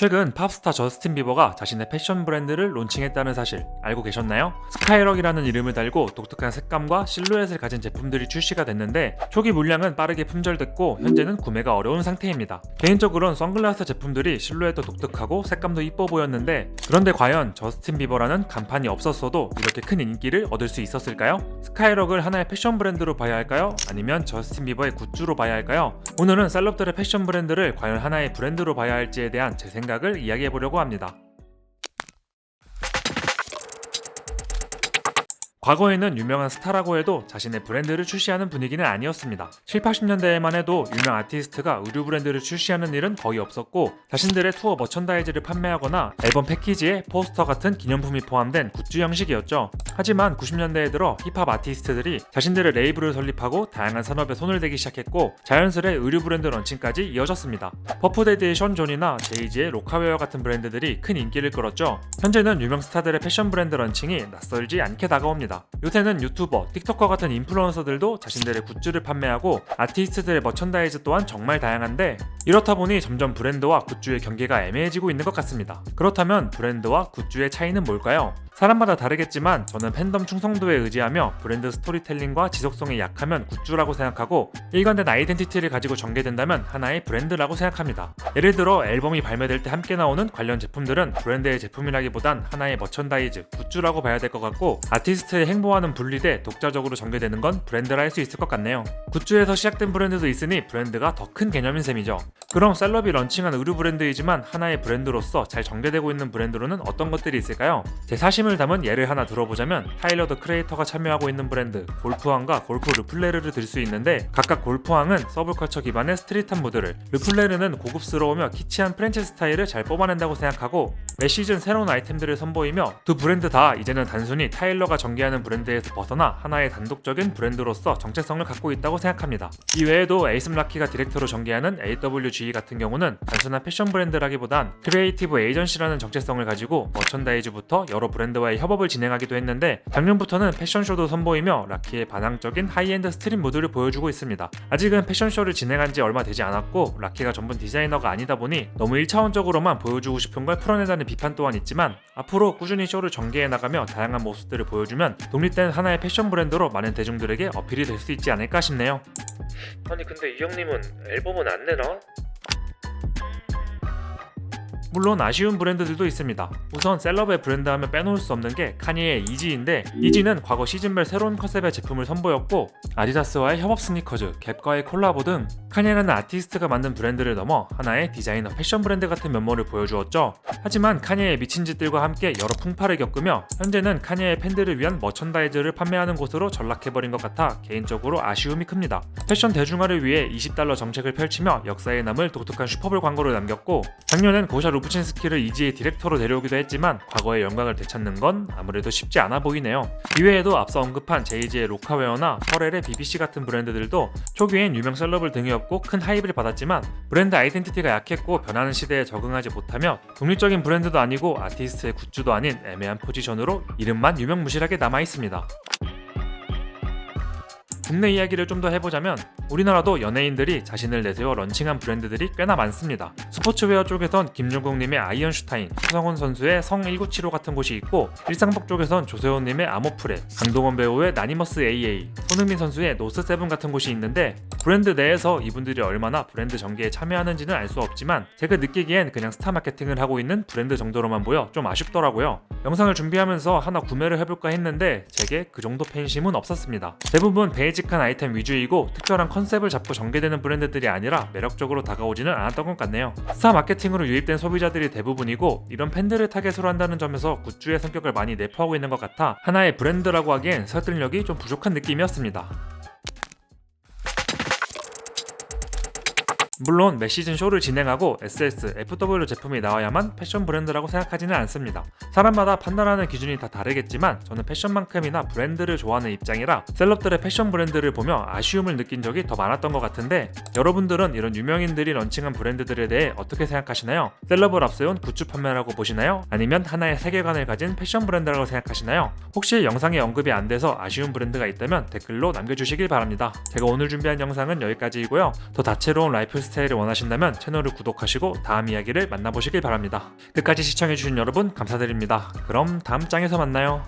최근 팝스타 저스틴 비버가 자신의 패션 브랜드를 론칭했다는 사실 알고 계셨나요? 스카이럭이라는 이름을 달고 독특한 색감과 실루엣을 가진 제품들이 출시가 됐는데 초기 물량은 빠르게 품절됐고 현재는 구매가 어려운 상태입니다. 개인적으로는 선글라스 제품들이 실루엣도 독특하고 색감도 이뻐 보였는데 그런데 과연 저스틴 비버라는 간판이 없었어도 이렇게 큰 인기를 얻을 수 있었을까요? 스카이럭을 하나의 패션 브랜드로 봐야 할까요? 아니면 저스틴 비버의 굿즈로 봐야 할까요? 오늘은 셀럽들의 패션 브랜드를 과연 하나의 브랜드로 봐야 할지에 대한 제 생각을 이야기해보려고 합니다. 과거에는 유명한 스타라고 해도 자신의 브랜드를 출시하는 분위기는 아니었습니다. 7, 80년대에만 해도 유명 아티스트가 의류 브랜드를 출시하는 일은 거의 없었고 자신들의 투어 머천다이즈를 판매하거나 앨범 패키지에 포스터 같은 기념품이 포함된 굿즈 형식이었죠. 하지만 90년대에 들어 힙합 아티스트들이 자신들의 레이블을 설립하고 다양한 산업에 손을 대기 시작했고 자연스레 의류 브랜드 런칭까지 이어졌습니다. 퍼프데디의 션 존이나 제이지의 로카웨어 같은 브랜드들이 큰 인기를 끌었죠. 현재는 유명 스타들의 패션 브랜드 런칭이 낯설지 않게 다가옵니다. 요새는 유튜버, 틱토커 같은 인플루언서들도 자신들의 굿즈를 판매하고 아티스트들의 머천다이즈 또한 정말 다양한데 이렇다 보니 점점 브랜드와 굿즈의 경계가 애매해지고 있는 것 같습니다. 그렇다면 브랜드와 굿즈의 차이는 뭘까요? 사람마다 다르겠지만 저는 팬덤 충성도에 의지하며 브랜드 스토리텔링과 지속성이 약하면 굿즈라고 생각하고 일관된 아이덴티티를 가지고 전개된다면 하나의 브랜드라고 생각합니다. 예를 들어 앨범이 발매될 때 함께 나오는 관련 제품들은 브랜드의 제품이라기보단 하나의 머천다이즈, 굿즈라고 봐야 될 것 같고 아티스트의 행보와는 분리돼 독자적으로 전개되는 건 브랜드라 할 수 있을 것 같네요. 굿즈에서 시작된 브랜드도 있으니 브랜드가 더 큰 개념인 셈이죠. 그럼 셀럽이 런칭한 의류 브랜드이지만 하나의 브랜드로서 잘 전개되고 있는 브랜드로는 어떤 것들이 있을까요? 제 사심을 담은 예를 하나 들어보자면 타일러 더 크리에이터가 참여하고 있는 브랜드 골프왕과 골프 르플레르를 들 수 있는데 각각 골프왕은 서브컬처 기반의 스트릿한 무드를, 르플레르는 고급스러우며 키치한 프렌치 스타일을 잘 뽑아낸다고 생각하고 매 시즌 새로운 아이템들을 선보이며 두 브랜드 다 이제는 단순히 타일러가 전개하는 브랜드에서 벗어나 하나의 단독적인 브랜드로서 정체성을 갖고 있다고 생각합니다. 이 외에도 에이슴 라키가 디렉터로 전개하는 AWG 같은 경우는 단순한 패션 브랜드라기보단 크리에이티브 에이전시라는 정체성을 가지고 머천다이즈부터 여러 브랜드와의 협업을 진행하기도 했는데 작년부터는 패션쇼도 선보이며 라키의 반항적인 하이엔드 스트릿 무드를 보여주고 있습니다. 아직은 패션쇼를 진행한 지 얼마 되지 않았고 라키가 전문 디자이너가 아니다 보니 너무 1차원적으로만 보여주고 싶은 걸 풀어내자는 비판 또한 있지만 앞으로 꾸준히 쇼를 전개해 나가며 다양한 모습들을 보여주면 독립된 하나의 패션 브랜드로 많은 대중들에게 어필이 될 수 있지 않을까 싶네요. 아니 근데 이 형님은 앨범은 안 내나? 물론 아쉬운 브랜드들도 있습니다. 우선 셀럽의 브랜드 하면 빼놓을 수 없는 게 카니에의 이지인데 이지는 과거 시즌별 새로운 컨셉의 제품을 선보였고 아디다스와의 협업 스니커즈, 갭과의 콜라보 등 카니에라는 아티스트가 만든 브랜드를 넘어 하나의 디자이너 패션 브랜드 같은 면모를 보여주었죠. 하지만 카니에의 미친 짓들과 함께 여러 풍파를 겪으며 현재는 카니에의 팬들을 위한 머천다이즈를 판매하는 곳으로 전락해버린 것 같아 개인적으로 아쉬움이 큽니다. 패션 대중화를 위해 $20 정책을 펼치며 역사에 남을 독특한 슈퍼볼 광고를 남겼고 작년엔 고샤 루프친스키를 이지의 디렉터로 데려오기도 했지만 과거의 영광을 되찾는 건 아무래도 쉽지 않아 보이네요. 이외에도 앞서 언급한 제이지의 로카웨어나 퍼렐의 BBC 같은 브랜드들도 초기엔 유명 셀럽을 등에 업고 큰 하이브를 받았지만 브랜드 아이덴티티가 약했고 변하는 시대에 적응하지 못하며 독립적인 브랜드도 아니고 아티스트의 굿즈도 아닌 애매한 포지션으로 이름만 유명무실하게 남아있습니다. 국내 이야기를 좀 더 해보자면 우리나라도 연예인들이 자신을 내세워 런칭한 브랜드들이 꽤나 많습니다. 스포츠웨어 쪽에선 김종국님의 아이언슈타인, 추성훈 선수의 성1975 같은 곳이 있고 일상복 쪽에선 조세호님의 아모프레, 강동원 배우의 나니머스 AA, 손흥민 선수의 노스7 같은 곳이 있는데 브랜드 내에서 이분들이 얼마나 브랜드 전개에 참여하는지는 알 수 없지만 제가 느끼기엔 그냥 스타 마케팅을 하고 있는 브랜드 정도로만 보여 좀 아쉽더라고요. 영상을 준비하면서 하나 구매를 해볼까 했는데 제게 그 정도 팬심은 없었습니다. 대부분 베이직한 아이템 위주이고 특별한 컨셉을 잡고 전개되는 브랜드들이 아니라 매력적으로 다가오지는 않았던 것 같네요. 스타 마케팅으로 유입된 소비자들이 대부분이고 이런 팬들을 타겟으로 한다는 점에서 굿즈의 성격을 많이 내포하고 있는 것 같아 하나의 브랜드라고 하기엔 설득력이 좀 부족한 느낌이었습니다. 물론 매 시즌 쇼를 진행하고 SS, FW 제품이 나와야만 패션 브랜드라고 생각하지는 않습니다. 사람마다 판단하는 기준이 다 다르겠지만 저는 패션만큼이나 브랜드를 좋아하는 입장이라 셀럽들의 패션 브랜드를 보며 아쉬움을 느낀 적이 더 많았던 것 같은데 여러분들은 이런 유명인들이 런칭한 브랜드들에 대해 어떻게 생각하시나요? 셀럽을 앞세운 굿즈 판매라고 보시나요? 아니면 하나의 세계관을 가진 패션 브랜드라고 생각하시나요? 혹시 영상에 언급이 안 돼서 아쉬운 브랜드가 있다면 댓글로 남겨주시길 바랍니다. 제가 오늘 준비한 영상은 여기까지이고요. 더 다채로운 라이프 스타일을 원하신다면 채널을 구독하시고 다음 이야기를 만나보시길 바랍니다. 끝까지 시청해주신 여러분 감사드립니다. 그럼 다음 장에서 만나요.